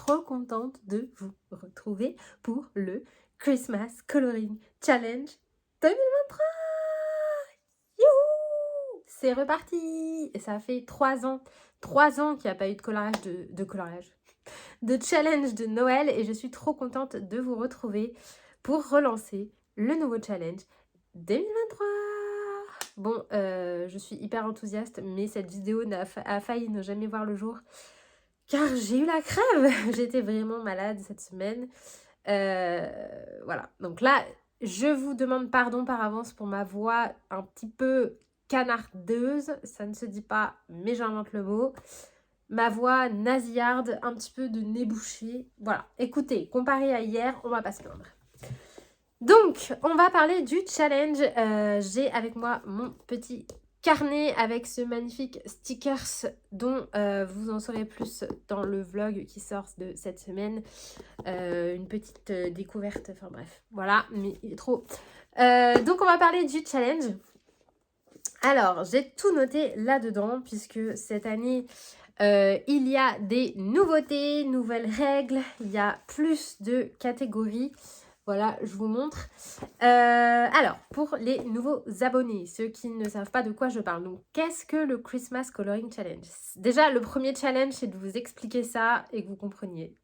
trop contente de vous retrouver pour le Christmas Coloring Challenge 2023. Youhou! C'est reparti. Et ça fait 3 ans qu'il n'y a pas eu de coloriage de challenge de Noël et je suis trop contente de vous retrouver pour relancer le nouveau challenge 2023. Bon, je suis hyper enthousiaste, mais cette vidéo a failli ne jamais voir le jour car j'ai eu la crève. J'étais vraiment malade cette semaine. Voilà, donc là, je vous demande pardon par avance pour ma voix un petit peu canardeuse. Ça ne se dit pas, mais j'invente le mot. Ma voix nasillarde, un petit peu de nez bouché. Voilà, écoutez, comparé à hier, on va pas se plaindre. Donc, on va parler du challenge. J'ai avec moi mon petit carnet avec ce magnifique stickers dont vous en saurez plus dans le vlog qui sort de cette semaine. Une petite découverte, enfin bref, voilà, mais il est trop. Donc, on va parler du challenge. Alors, j'ai tout noté là-dedans puisque cette année... il y a des nouveautés, nouvelles règles, il y a plus de catégories. Voilà, je vous montre. Alors, pour les nouveaux abonnés, ceux qui ne savent pas de quoi je parle, donc qu'est-ce que le Christmas Coloring Challenge? Déjà, le premier challenge, c'est de vous expliquer ça et que vous compreniez.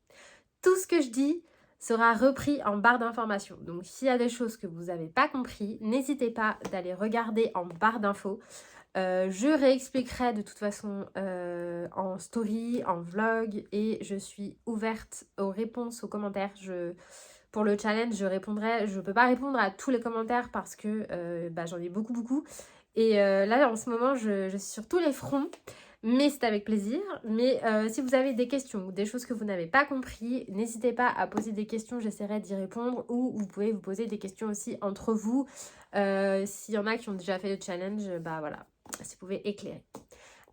Tout ce que je dis sera repris en barre d'informations. Donc, s'il y a des choses que vous n'avez pas compris, n'hésitez pas d'aller regarder en barre d'infos. Je réexpliquerai de toute façon en story, en vlog et je suis ouverte aux réponses, aux commentaires. Pour le challenge, je répondrai. Je ne peux pas répondre à tous les commentaires parce que j'en ai beaucoup. Et là, en ce moment, je suis sur tous les fronts. Mais c'est avec plaisir. Mais si vous avez des questions ou des choses que vous n'avez pas compris, n'hésitez pas à poser des questions, j'essaierai d'y répondre. Ou vous pouvez vous poser des questions aussi entre vous. S'il y en a qui ont déjà fait le challenge, bah voilà, si vous pouvez éclairer.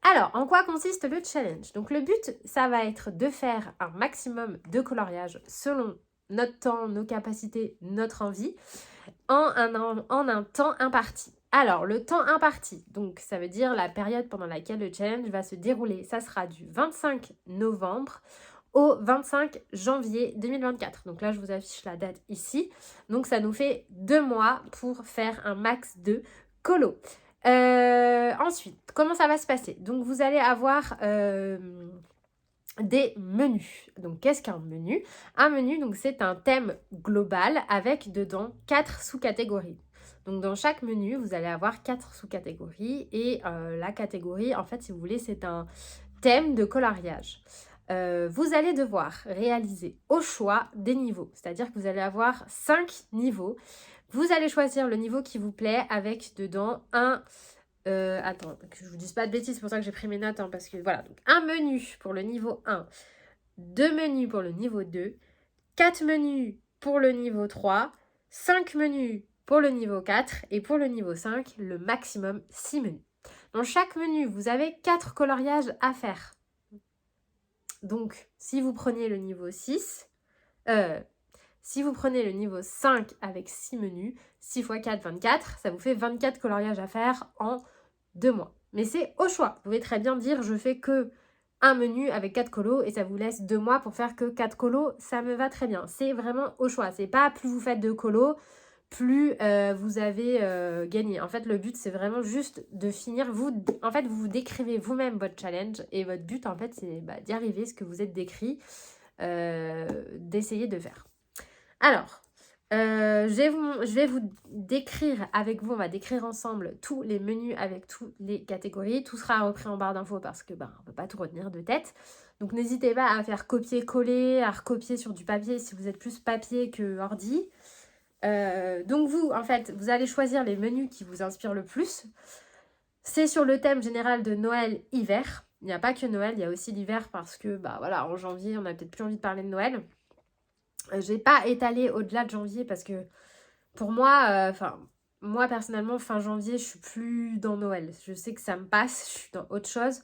Alors, en quoi consiste le challenge? Donc le but, ça va être de faire un maximum de coloriage selon notre temps, nos capacités, notre envie, en un temps imparti. Alors, le temps imparti, donc ça veut dire la période pendant laquelle le challenge va se dérouler. Ça sera du 25 novembre au 25 janvier 2024. Donc là, je vous affiche la date ici. Donc ça nous fait 2 mois pour faire un max de colo. Ensuite, comment ça va se passer? Donc vous allez avoir... des menus. Donc qu'est-ce qu'un menu? Un menu, donc c'est un thème global avec dedans 4 sous-catégories. Donc dans chaque menu, vous allez avoir 4 sous-catégories et la catégorie, en fait, si vous voulez, c'est un thème de coloriage. Vous allez devoir réaliser au choix des niveaux, c'est-à-dire que vous allez avoir 5 niveaux. Vous allez choisir le niveau qui vous plaît avec dedans un... attends, que je vous dise pas de bêtises, c'est pour ça que j'ai pris mes notes, hein, parce que voilà, donc un menu pour le niveau 1, 2 menus pour le niveau 2, 4 menus pour le niveau 3, 5 menus pour le niveau 4 et pour le niveau 5, le maximum 6 menus. Dans chaque menu, vous avez 4 coloriages à faire. Donc, si vous prenez le niveau 6, si vous prenez le niveau 5 avec 6 menus, 6 x 4, 24, ça vous fait 24 coloriages à faire en 2 mois. Mais c'est au choix. Vous pouvez très bien dire je fais que un menu avec 4 colos et ça vous laisse 2 mois pour faire que 4 colos, ça me va très bien. C'est vraiment au choix. C'est pas plus vous faites de colos, plus vous avez gagné. En fait, le but, c'est vraiment juste de finir. En fait, vous décrivez vous-même votre challenge et votre but, en fait, c'est d'y arriver, ce que vous êtes décrit, d'essayer de faire. Alors, je vais vous décrire avec vous, on va décrire ensemble tous les menus avec toutes les catégories. Tout sera repris en barre d'infos parce que on ne peut pas tout retenir de tête. Donc n'hésitez pas à faire copier-coller, à recopier sur du papier si vous êtes plus papier que ordi. Donc vous, en fait, vous allez choisir les menus qui vous inspirent le plus. C'est sur le thème général de Noël-Hiver. Il n'y a pas que Noël, il y a aussi l'hiver parce que, voilà, en janvier, on n'a peut-être plus envie de parler de Noël. J'ai pas étalé au-delà de janvier parce que pour moi, moi personnellement, fin janvier, je suis plus dans Noël. Je sais que ça me passe, je suis dans autre chose.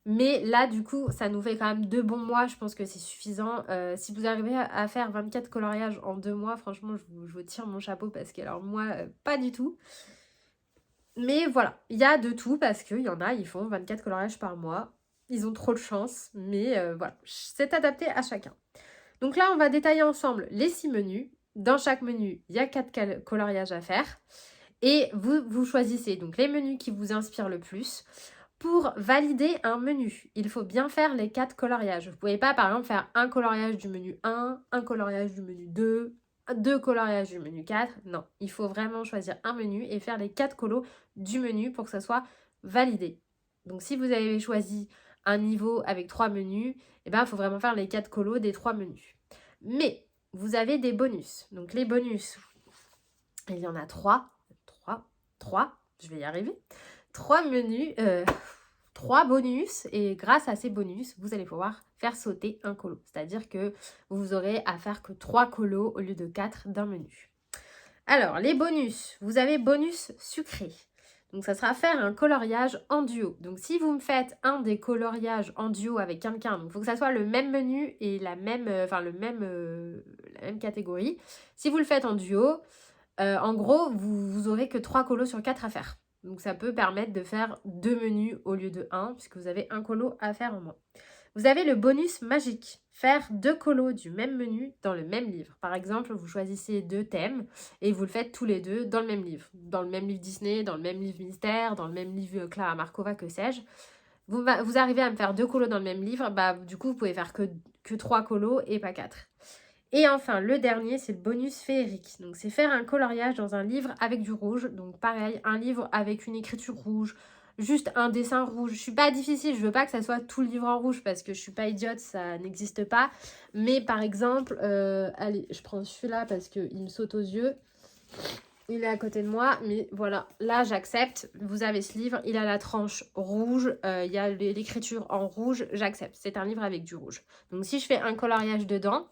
Mais là, du coup, ça nous fait quand même 2 bons mois. Je pense que c'est suffisant. Si vous arrivez à faire 24 coloriages en 2 mois, franchement, je vous tire mon chapeau parce que, alors moi, pas du tout. Mais voilà, il y a de tout parce qu'il y en a, ils font 24 coloriages par mois. Ils ont trop de chance, mais voilà, c'est adapté à chacun. Donc là, on va détailler ensemble les 6 menus. Dans chaque menu, il y a 4 coloriages à faire. Et vous choisissez donc les menus qui vous inspirent le plus. Pour valider un menu, il faut bien faire les 4 coloriages. Vous ne pouvez pas, par exemple, faire un coloriage du menu 1, un coloriage du menu 2, 2 coloriages du menu 4. Non, il faut vraiment choisir un menu et faire les 4 colos du menu pour que ça soit validé. Donc, si vous avez choisi un niveau avec 3 menus, eh ben, il faut vraiment faire les 4 colos des 3 menus. Mais, vous avez des bonus. Donc, les bonus, il y en a 3, je vais y arriver. 3 menus, 3 bonus, et grâce à ces bonus, vous allez pouvoir faire sauter un colo. C'est-à-dire que vous aurez à faire que 3 colos au lieu de 4 d'un menu. Alors, les bonus, vous avez bonus sucré. Donc, ça sera faire un coloriage en duo. Donc, si vous me faites un des coloriages en duo avec quelqu'un, donc il faut que ça soit le même menu et la même catégorie. Si vous le faites en duo, en gros, vous aurez que 3 colos sur 4 à faire. Donc ça peut permettre de faire 2 menus au lieu de 1, puisque vous avez un colo à faire en moins. Vous avez le bonus magique, faire 2 colos du même menu dans le même livre. Par exemple, vous choisissez 2 thèmes et vous le faites tous les deux dans le même livre. Dans le même livre Disney, dans le même livre Mystère, dans le même livre Clara Markova, que sais-je. Vous arrivez à me faire 2 colos dans le même livre, bah du coup vous pouvez faire que 3 colos et pas 4. Et enfin, le dernier, c'est le bonus féerique. Donc, c'est faire un coloriage dans un livre avec du rouge. Donc, pareil, un livre avec une écriture rouge, juste un dessin rouge. Je suis pas difficile, je veux pas que ça soit tout le livre en rouge parce que je suis pas idiote, ça n'existe pas. Mais par exemple, allez, je prends celui-là parce qu'il me saute aux yeux. Il est à côté de moi, mais voilà, là j'accepte. Vous avez ce livre, il a la tranche rouge, il y a l'écriture en rouge, j'accepte. C'est un livre avec du rouge. Donc, si je fais un coloriage dedans,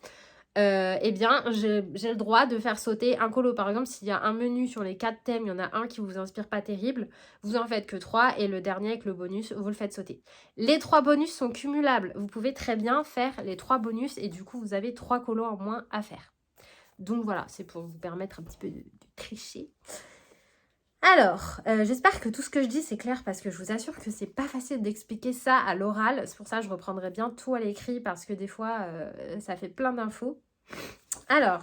eh bien, j'ai le droit de faire sauter un colo. Par exemple, s'il y a un menu sur les 4 thèmes, il y en a un qui vous inspire pas terrible, vous en faites que 3 et le dernier avec le bonus, vous le faites sauter. Les 3 bonus sont cumulables. Vous pouvez très bien faire les 3 bonus et du coup, vous avez 3 colos en moins à faire. Donc voilà, c'est pour vous permettre un petit peu de tricher. Alors, j'espère que tout ce que je dis c'est clair parce que je vous assure que c'est pas facile d'expliquer ça à l'oral. C'est pour ça que je reprendrai bien tout à l'écrit parce que des fois, ça fait plein d'infos. Alors,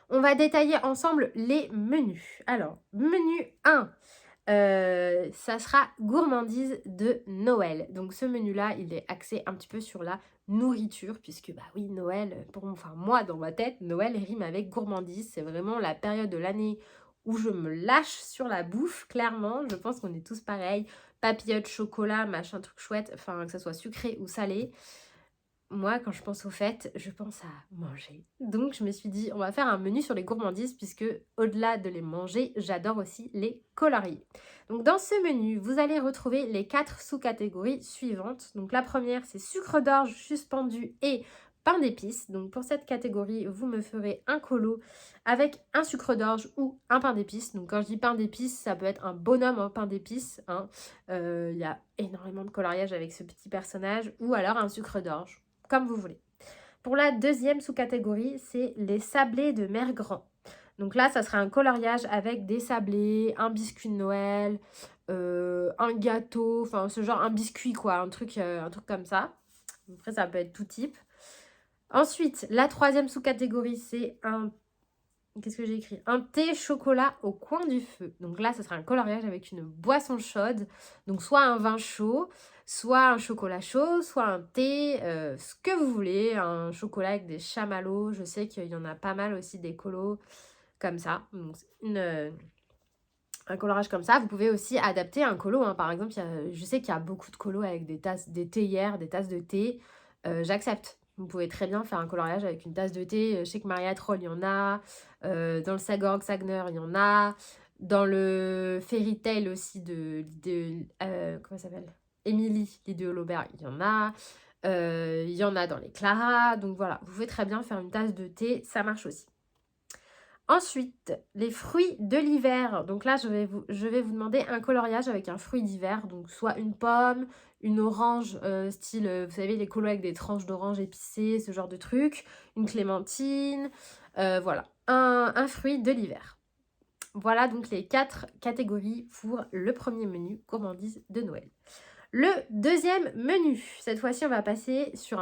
on va détailler ensemble les menus. Alors, menu 1, ça sera gourmandise de Noël. Donc ce menu-là, il est axé un petit peu sur la nourriture puisque, bah oui, Noël, moi dans ma tête, Noël rime avec gourmandise. C'est vraiment la période de l'année où je me lâche sur la bouffe, clairement. Je pense qu'on est tous pareils. Papillotes, chocolat, machin, truc chouette, enfin que ça soit sucré ou salé. Moi, quand je pense aux fêtes, je pense à manger. Donc, je me suis dit, on va faire un menu sur les gourmandises puisque, au-delà de les manger, j'adore aussi les colorier. Donc, dans ce menu, vous allez retrouver les 4 sous-catégories suivantes. Donc, la première, c'est sucre d'orge suspendu et pain d'épices. Donc, pour cette catégorie, vous me ferez un colo avec un sucre d'orge ou un pain d'épices. Donc, quand je dis pain d'épices, ça peut être un bonhomme en pain d'épices. Il y a énormément de coloriage avec ce petit personnage. Ou alors un sucre d'orge, comme vous voulez. Pour la deuxième sous-catégorie, c'est les sablés de Mère Grand. Donc là, ça sera un coloriage avec des sablés, un biscuit de Noël, un gâteau, enfin ce genre, un biscuit quoi, un truc comme ça. Après, ça peut être tout type. Ensuite, la troisième sous-catégorie, c'est un... Qu'est-ce que j'ai écrit? Un thé chocolat au coin du feu. Donc là, ce sera un coloriage avec une boisson chaude. Donc soit un vin chaud, soit un chocolat chaud, soit un thé, ce que vous voulez. Un chocolat avec des chamallows. Je sais qu'il y en a pas mal aussi des colos comme ça. Donc un coloriage comme ça. Vous pouvez aussi adapter un colo. Par exemple, je sais qu'il y a beaucoup de colos avec des théières, des tasses de thé. J'accepte. Vous pouvez très bien faire un coloriage avec une tasse de thé. Je sais que Maria Troll, il y en a. Dans le Sagor Sagner, il y en a. Dans le Fairy Tail aussi comment ça s'appelle? Émilie, l'idée Holoberg, il y en a. Il y en a dans les Clara. Donc voilà, vous pouvez très bien faire une tasse de thé. Ça marche aussi. Ensuite, les fruits de l'hiver. Donc là, je vais vous demander un coloriage avec un fruit d'hiver. Donc soit une pomme, une orange, style, vous savez, les colos avec des tranches d'orange épicées, ce genre de truc. Une clémentine. Voilà, un fruit de l'hiver. Voilà donc les 4 catégories pour le premier menu gourmandise de Noël. Le deuxième menu. Cette fois-ci, on va passer sur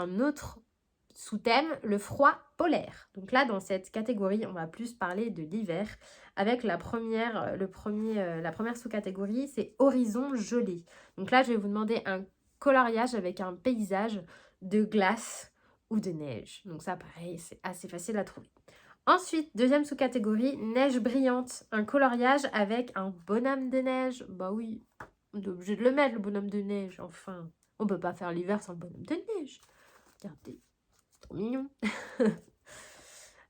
sous-thème, le froid polaire. Donc là, dans cette catégorie, on va plus parler de l'hiver avec la première sous-catégorie, c'est horizon gelé. Donc là, je vais vous demander un coloriage avec un paysage de glace ou de neige. Donc ça, pareil, c'est assez facile à trouver. Ensuite, deuxième sous-catégorie, neige brillante. Un coloriage avec un bonhomme de neige. Bah oui, on est obligé de le mettre, le bonhomme de neige. Enfin, on peut pas faire l'hiver sans le bonhomme de neige. Regardez, trop mignon.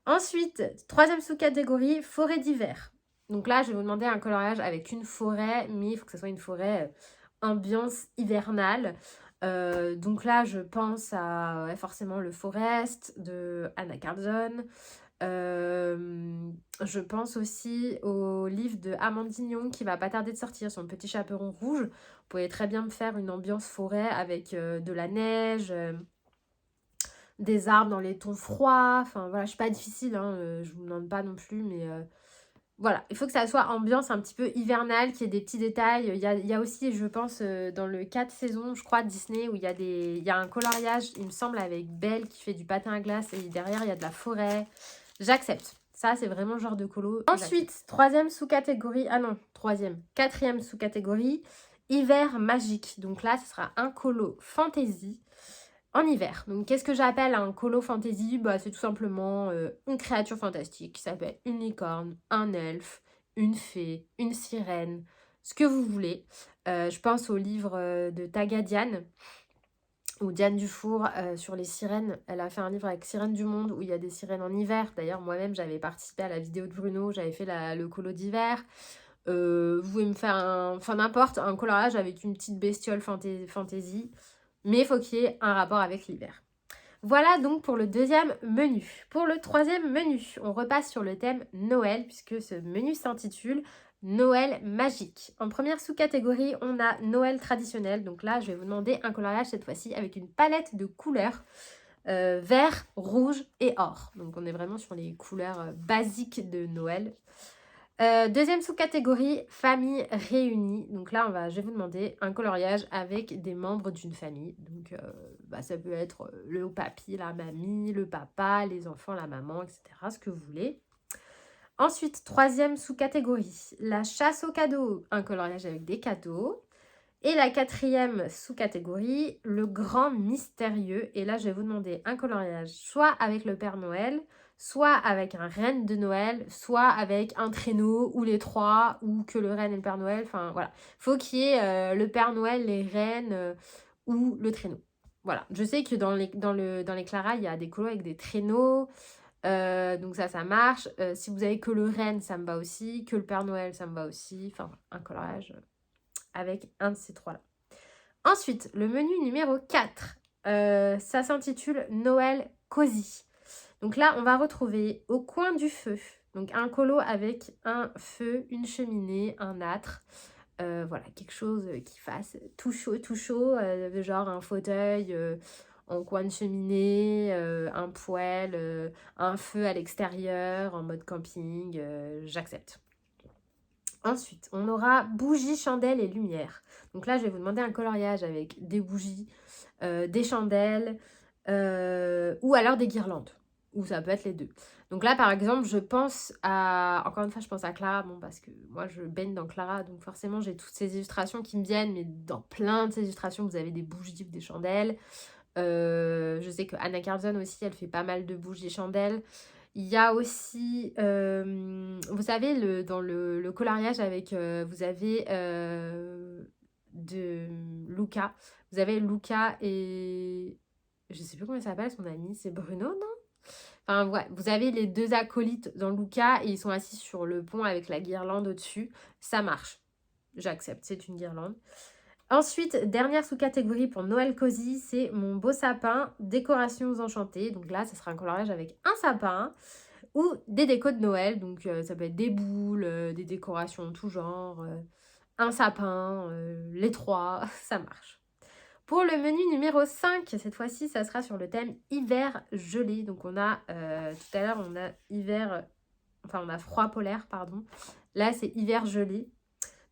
Ensuite, troisième sous-catégorie, forêt d'hiver. Donc là, je vais vous demander un coloriage avec une forêt, mais il faut que ce soit une forêt ambiance hivernale. Donc là, je pense à forcément le Forest de Anna Carlson. Je pense aussi au livre de Amandine Young qui va pas tarder de sortir, son petit chaperon rouge. Vous pouvez très bien me faire une ambiance forêt avec de la neige, des arbres dans les tons froids. Enfin voilà, je suis pas difficile, hein, je vous demande pas non plus, mais voilà, il faut que ça soit ambiance un petit peu hivernale, qu'il y ait des petits détails. Il y a aussi, je pense, dans le 4 saisons, je crois, de Disney, où il y a un coloriage, il me semble, avec Belle qui fait du patin à glace, et derrière, il y a de la forêt. J'accepte. Ça, c'est vraiment le genre de colo. Ensuite, quatrième sous-catégorie, hiver magique. Donc là, ce sera un colo fantasy en hiver. Donc, qu'est-ce que j'appelle un colo fantasy? Bah, c'est tout simplement une créature fantastique qui s'appelle une licorne, un elfe, une fée, une sirène, ce que vous voulez. Je pense au livre de Taga Diane, ou Diane Dufour sur les sirènes. Elle a fait un livre avec Sirènes du Monde où il y a des sirènes en hiver. D'ailleurs, moi-même, j'avais participé à la vidéo de Bruno. J'avais fait le colo d'hiver. Vous pouvez me faire n'importe, un coloriage avec une petite bestiole fantasy. Mais il faut qu'il y ait un rapport avec l'hiver. Voilà donc pour le deuxième menu. Pour le troisième menu, on repasse sur le thème Noël puisque ce menu s'intitule Noël magique. En première sous-catégorie, on a Noël traditionnel. Donc là, je vais vous demander un coloriage cette fois-ci avec une palette de couleurs vert, rouge et or. Donc on est vraiment sur les couleurs basiques de Noël. Deuxième sous-catégorie, famille réunie. Donc là, je vais vous demander un coloriage avec des membres d'une famille. Donc ça peut être le papy, la mamie, le papa, les enfants, la maman, etc. Ce que vous voulez. Ensuite, troisième sous-catégorie, la chasse aux cadeaux. Un coloriage avec des cadeaux. Et la quatrième sous-catégorie, le grand mystérieux. Et là, je vais vous demander un coloriage soit avec le Père Noël, soit avec un renne de Noël, soit avec un traîneau, ou les trois, ou que le renne et le Père Noël. Enfin, voilà. Faut qu'il y ait le Père Noël, les rennes ou le traîneau. Voilà. Je sais que dans les Clara, il y a des colos avec des traîneaux. Donc ça marche. Si vous avez que le renne, ça me va aussi. Que le Père Noël, ça me va aussi. Enfin, un coloriage avec un de ces trois-là. Ensuite, le menu numéro 4. Ça s'intitule Noël Cosy. Donc là, on va retrouver au coin du feu. Donc un colo avec un feu, une cheminée, un âtre. Voilà, quelque chose qui fasse tout chaud, genre un fauteuil en coin de cheminée, un poêle, un feu à l'extérieur, en mode camping, j'accepte. Ensuite, on aura bougies, chandelles et lumière. Donc là, je vais vous demander un coloriage avec des bougies, des chandelles ou alors des guirlandes. Ou ça peut être les deux. Donc là, par exemple, je pense à... Encore une fois, je pense à Clara. Bon, parce que moi, je baigne dans Clara. Donc forcément, j'ai toutes ces illustrations qui me viennent. Mais dans plein de ces illustrations, vous avez des bougies ou des chandelles. Je sais que Anna Carlson aussi, elle fait pas mal de bougies et chandelles. Il y a aussi, vous savez, dans le coloriage avec, vous avez de Luca. Vous avez Luca et... Je sais plus comment il s'appelle son ami, c'est Bruno, non? Enfin, ouais, vous avez les deux acolytes dans Luca et ils sont assis sur le pont avec la guirlande au-dessus. Ça marche. J'accepte, c'est une guirlande. Ensuite, dernière sous-catégorie pour Noël Cosy, c'est mon beau sapin, décorations enchantées. Donc là, ça sera un coloriage avec un sapin ou des décos de Noël. Donc ça peut être des boules, des décorations de tout genre, un sapin, les trois, ça marche. Pour le menu numéro 5, cette fois-ci, ça sera sur le thème hiver gelé. Donc on a, tout à l'heure, on a froid polaire, pardon. Là, c'est hiver gelé.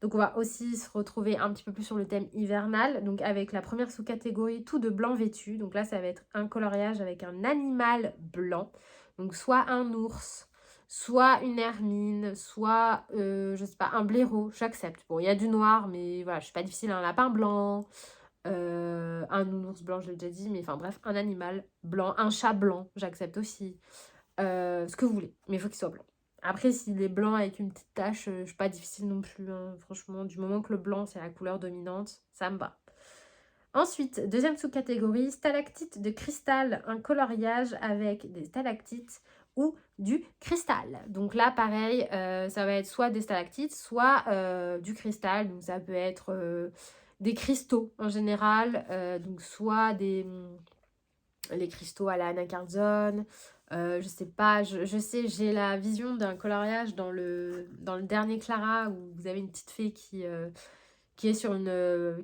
Donc on va aussi se retrouver un petit peu plus sur le thème hivernal. Donc avec la première sous-catégorie, tout de blanc vêtu. Donc là, ça va être un coloriage avec un animal blanc. Donc soit un ours, soit une hermine, soit, je sais pas, un blaireau. J'accepte. Bon, il y a du noir, mais voilà, je suis pas difficile. Un lapin blanc, un nounours blanc, je l'ai déjà dit. Mais enfin bref, un animal blanc, un chat blanc, j'accepte aussi. Ce que vous voulez, mais il faut qu'il soit blanc. Après, s'il est blanc avec une petite tache, je suis pas difficile non plus, hein. Franchement, du moment que le blanc, c'est la couleur dominante, ça me va. Ensuite, deuxième sous-catégorie, stalactite de cristal, un coloriage avec des stalactites ou du cristal. Donc là, pareil, ça va être soit des stalactites, soit du cristal. Donc ça peut être des cristaux en général, donc soit les cristaux à la anacardion. Je sais pas, je sais, j'ai la vision d'un coloriage dans le dernier Clara où vous avez une petite fée qui est sur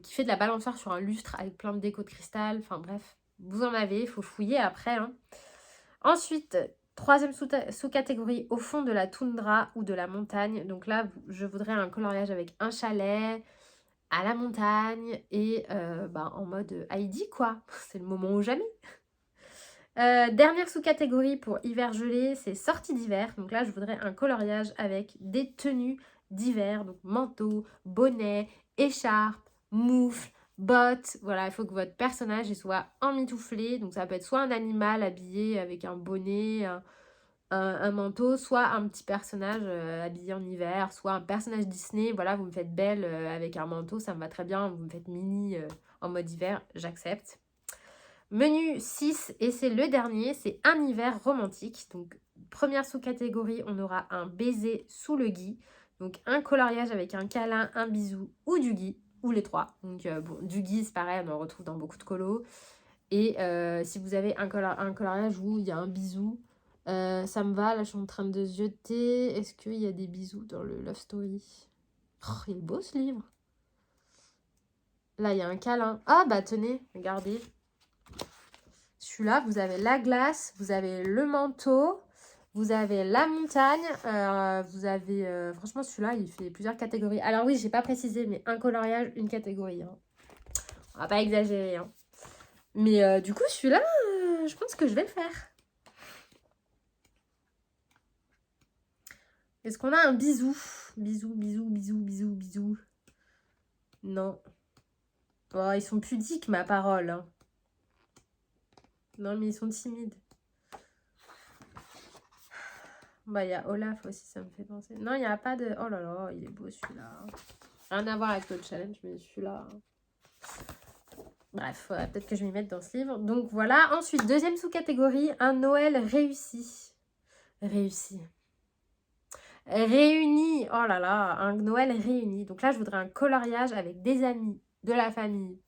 qui fait de la balançoire sur un lustre avec plein de déco de cristal. Enfin bref, vous en avez, il faut fouiller après. Hein. Ensuite, troisième sous-catégorie, au fond de la toundra ou de la montagne. Donc là, je voudrais un coloriage avec un chalet à la montagne et en mode Heidi quoi. C'est le moment ou jamais. Dernière sous-catégorie pour hiver gelé, c'est sortie d'hiver. Donc là, je voudrais un coloriage avec des tenues d'hiver. Donc manteau, bonnet, écharpe, moufle, bottes. Voilà, il faut que votre personnage il soit emmitouflé. Donc ça peut être soit un animal habillé avec un bonnet, un manteau, soit un petit personnage habillé en hiver, soit un personnage Disney. Voilà, vous me faites belle avec un manteau, ça me va très bien. Vous me faites mini en mode hiver, j'accepte. Menu 6, et c'est le dernier, c'est un hiver romantique. Donc, première sous-catégorie, on aura un baiser sous le gui. Donc, un coloriage avec un câlin, un bisou ou du gui, ou les trois. Donc, bon, du gui, c'est pareil, on en retrouve dans beaucoup de colos. Et si vous avez un coloriage où il y a un bisou, ça me va. Là, je suis en train de zioter. Est-ce qu'il y a des bisous dans le Love Story? Oh, il est beau ce livre. Là, il y a un câlin. Ah, bah tenez, regardez. Celui-là, vous avez la glace, vous avez le manteau, vous avez la montagne, vous avez... franchement, celui-là, il fait plusieurs catégories. Alors oui, j'ai pas précisé, mais un coloriage, une catégorie. Hein. On va pas exagérer. Hein. Mais du coup, celui-là, je pense que je vais le faire. Est-ce qu'on a un bisou? Bisou, bisou, bisou, bisou, bisou. Non. Oh, ils sont pudiques, ma parole. Hein. Non, mais ils sont timides. Bah, il y a Olaf aussi, ça me fait penser. Non, il n'y a pas de... Oh là là, il est beau celui-là. Rien à voir avec le challenge, mais celui-là... Bref, peut-être que je vais m'y mettre dans ce livre. Donc voilà. Ensuite, deuxième sous-catégorie, un Noël réussi. Réussi. Réuni. Oh là là, un Noël réuni. Donc là, je voudrais un coloriage avec des amis, de la famille,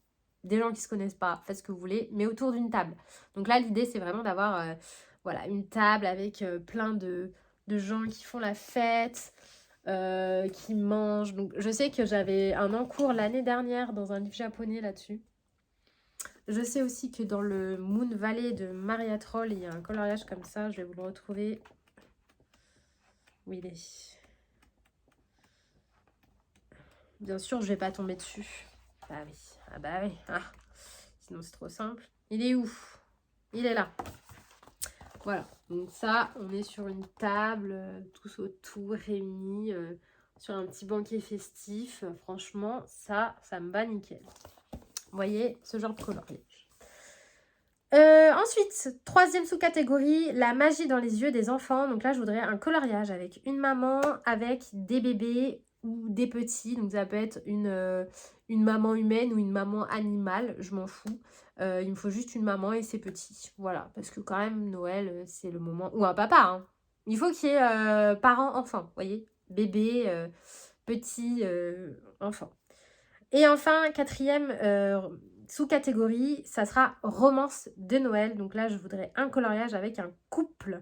des gens qui ne se connaissent pas. Faites ce que vous voulez, mais autour d'une table. Donc là, l'idée, c'est vraiment d'avoir voilà, une table avec plein de gens qui font la fête, qui mangent. Donc je sais que j'avais un encours l'année dernière dans un livre japonais là-dessus. Je sais aussi que dans le Moon Valley de Maria Troll, il y a un coloriage comme ça. Je vais vous le retrouver. Où il est? Bien sûr, je vais pas tomber dessus. Bah oui. Ah bah oui. Ah. Sinon, c'est trop simple. Il est où? Il est là. Voilà. Donc ça, on est sur une table, tous autour, réunis, sur un petit banquet festif. Franchement, ça me va nickel. Vous voyez, ce genre de coloriage. Ensuite, troisième sous-catégorie, la magie dans les yeux des enfants. Donc là, je voudrais un coloriage avec une maman, avec des bébés ou des petits. Donc ça peut être une maman humaine ou une maman animale, je m'en fous. Il me faut juste une maman et ses petits. Voilà, parce que quand même, Noël, c'est le moment... Ou un papa, hein. Il faut qu'il y ait parents-enfants, vous voyez. Bébé, petit, enfant. Et enfin, quatrième sous-catégorie, ça sera romance de Noël. Donc là, je voudrais un coloriage avec un couple.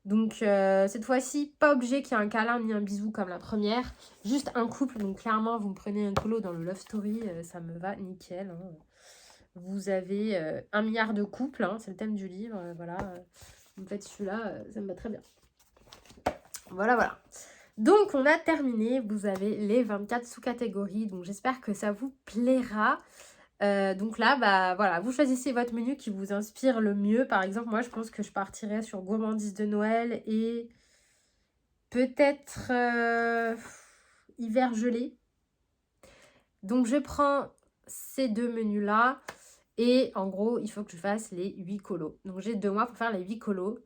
Donc cette fois-ci, pas obligé qu'il y ait un câlin ni un bisou comme la première. Juste un couple. Donc clairement, vous me prenez un colo dans le Love Story. Ça me va nickel. Hein. Vous avez 1 milliard de couples. Hein, c'est le thème du livre. Voilà. Vous me faites celui-là. Ça me va très bien. Voilà, voilà. Donc, on a terminé. Vous avez les 24 sous-catégories. Donc, j'espère que ça vous plaira. Donc là, bah voilà, vous choisissez votre menu qui vous inspire le mieux. Par exemple, moi, je pense que je partirais sur gourmandise de Noël et peut-être hiver gelé. Donc, je prends ces deux menus-là. Et en gros, il faut que je fasse les 8 colos. Donc, j'ai 2 mois pour faire les 8 colos.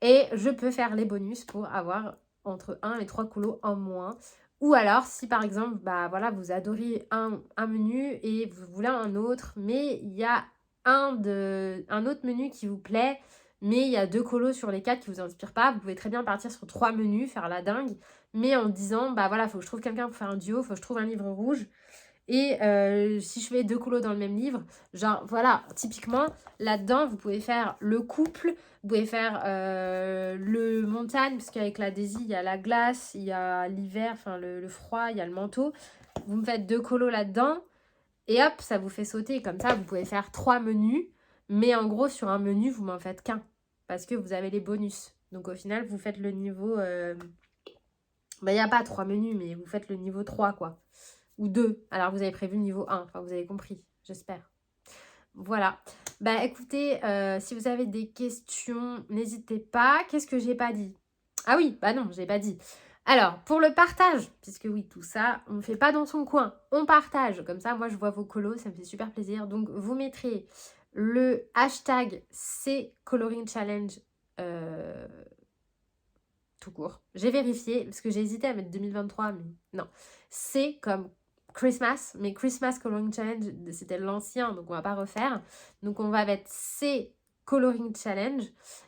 Et je peux faire les bonus pour avoir entre 1 et 3 colos en moins. Ou alors, si par exemple, bah voilà, vous adorez un menu et vous voulez un autre, mais il y a un autre menu qui vous plaît, mais il y a 2 colos sur les 4 qui vous inspirent pas, vous pouvez très bien partir sur 3 menus, faire la dingue, mais en disant, bah voilà, faut que je trouve quelqu'un pour faire un duo, faut que je trouve un livre rouge. Et si je fais 2 colos dans le même livre, genre voilà, typiquement, là-dedans, vous pouvez faire le couple, vous pouvez faire le montagne, parce qu'avec la Daisy, il y a la glace, il y a l'hiver, enfin le froid, il y a le manteau. Vous me faites 2 colos là-dedans, et hop, ça vous fait sauter. Comme ça, vous pouvez faire 3 menus, mais en gros, sur un menu, vous m'en faites qu'un, parce que vous avez les bonus. Donc au final, vous faites le niveau... Bah, il n'y a pas 3 menus, mais vous faites le niveau 3, quoi. Ou 2. Alors, vous avez prévu le niveau 1. Enfin, vous avez compris, j'espère. Voilà. Bah, écoutez, si vous avez des questions, n'hésitez pas. Qu'est-ce que j'ai pas dit? Ah oui, bah non, j'ai pas dit. Alors, pour le partage, puisque oui, tout ça, on ne fait pas dans son coin. On partage. Comme ça, moi, je vois vos colos, ça me fait super plaisir. Donc, vous mettrez le hashtag C-Coloring Challenge tout court. J'ai vérifié, parce que j'ai hésité à mettre 2023, mais non. C'est comme Christmas, mais Christmas Coloring Challenge, c'était l'ancien, donc on va pas refaire. Donc on va mettre C Coloring Challenge.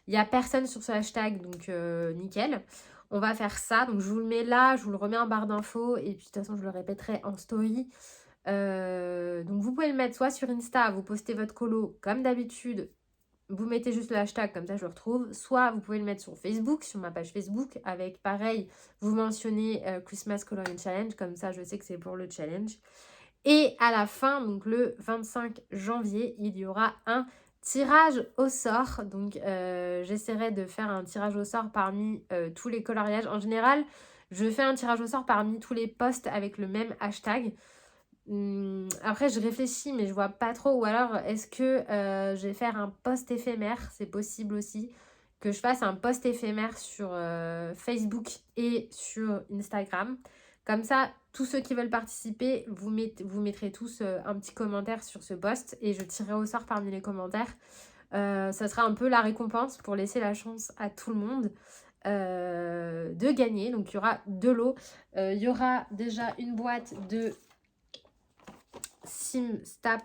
Il n'y a personne sur ce hashtag, donc nickel. On va faire ça, donc je vous le mets là, je vous le remets en barre d'infos, et puis de toute façon je le répéterai en story. Donc vous pouvez le mettre soit sur Insta, vous postez votre colo comme d'habitude, vous mettez juste le hashtag, comme ça je le retrouve. Soit vous pouvez le mettre sur Facebook, sur ma page Facebook, avec pareil, vous mentionnez Christmas Coloring Challenge, comme ça je sais que c'est pour le challenge. Et à la fin, donc le 25 janvier, il y aura un tirage au sort. Donc j'essaierai de faire un tirage au sort parmi tous les coloriages. En général, je fais un tirage au sort parmi tous les posts avec le même hashtag. Après, je réfléchis, mais je vois pas trop. Ou alors, est-ce que je vais faire un post éphémère? C'est possible aussi que je fasse un post éphémère sur Facebook et sur Instagram. Comme ça, tous ceux qui veulent participer, vous mettrez tous un petit commentaire sur ce post et je tirerai au sort parmi les commentaires. Ça sera un peu la récompense pour laisser la chance à tout le monde de gagner. Donc, il y aura 2 lots. Il y aura déjà une boîte de SimStap,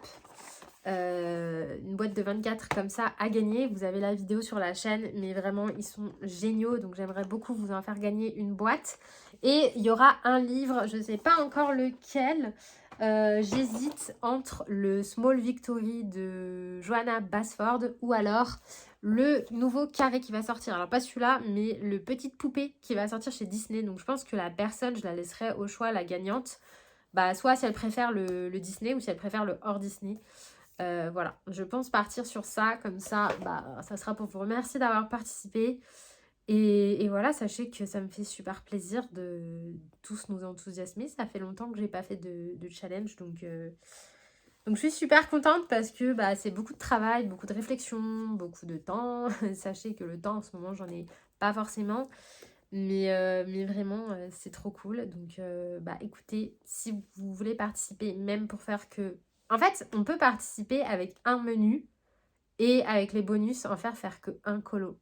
une boîte de 24 comme ça à gagner. Vous avez la vidéo sur la chaîne, mais vraiment ils sont géniaux, donc j'aimerais beaucoup vous en faire gagner une boîte. Et il y aura un livre, je ne sais pas encore lequel, j'hésite entre le Small Victory de Johanna Basford ou alors le nouveau carré qui va sortir. Alors pas celui-là, mais le Petite Poupée qui va sortir chez Disney. Donc je pense que la personne, je la laisserai au choix, la gagnante. Bah, soit si elle préfère le Disney ou si elle préfère le hors Disney. Voilà, je pense partir sur ça. Comme ça, bah, ça sera pour vous remercier d'avoir participé. Et voilà, sachez que ça me fait super plaisir de tous nous enthousiasmer. Ça fait longtemps que j'ai pas fait de challenge. Donc je suis super contente parce que bah, c'est beaucoup de travail, beaucoup de réflexion, beaucoup de temps. Sachez que le temps en ce moment, j'en ai pas forcément. Mais vraiment, c'est trop cool. Donc, bah écoutez, si vous voulez participer, même pour faire que... En fait, on peut participer avec un menu et avec les bonus, en faire que un colo.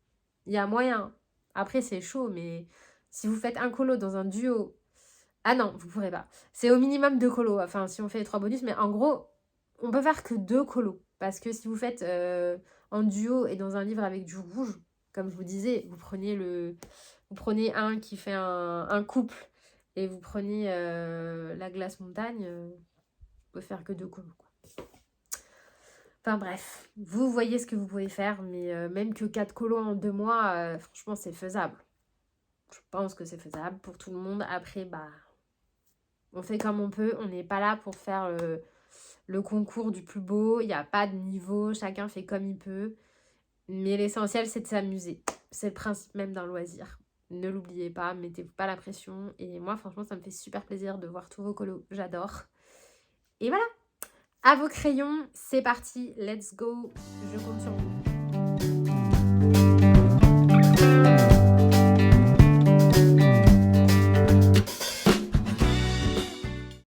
Il y a moyen. Après, c'est chaud, mais si vous faites un colo dans un duo... Ah non, vous pourrez pas. C'est au minimum 2 colos. Enfin, si on fait les 3 bonus, mais en gros, on peut faire que 2 colos. Parce que si vous faites en duo et dans un livre avec du rouge, comme je vous disais, vous prenez un qui fait un couple et vous prenez la glace montagne, on peut faire que 2 colos, quoi. Enfin bref, vous voyez ce que vous pouvez faire, mais même que 4 colos en 2 mois, franchement c'est faisable. Je pense que c'est faisable pour tout le monde. Après, bah, on fait comme on peut, on n'est pas là pour faire le concours du plus beau, il n'y a pas de niveau, chacun fait comme il peut. Mais l'essentiel c'est de s'amuser, c'est le principe même d'un loisir. ne l'oubliez pas, mettez-vous pas la pression. Et moi, franchement, ça me fait super plaisir de voir tous vos colos. J'adore. Et voilà, à vos crayons, c'est parti, let's go, je compte sur vous.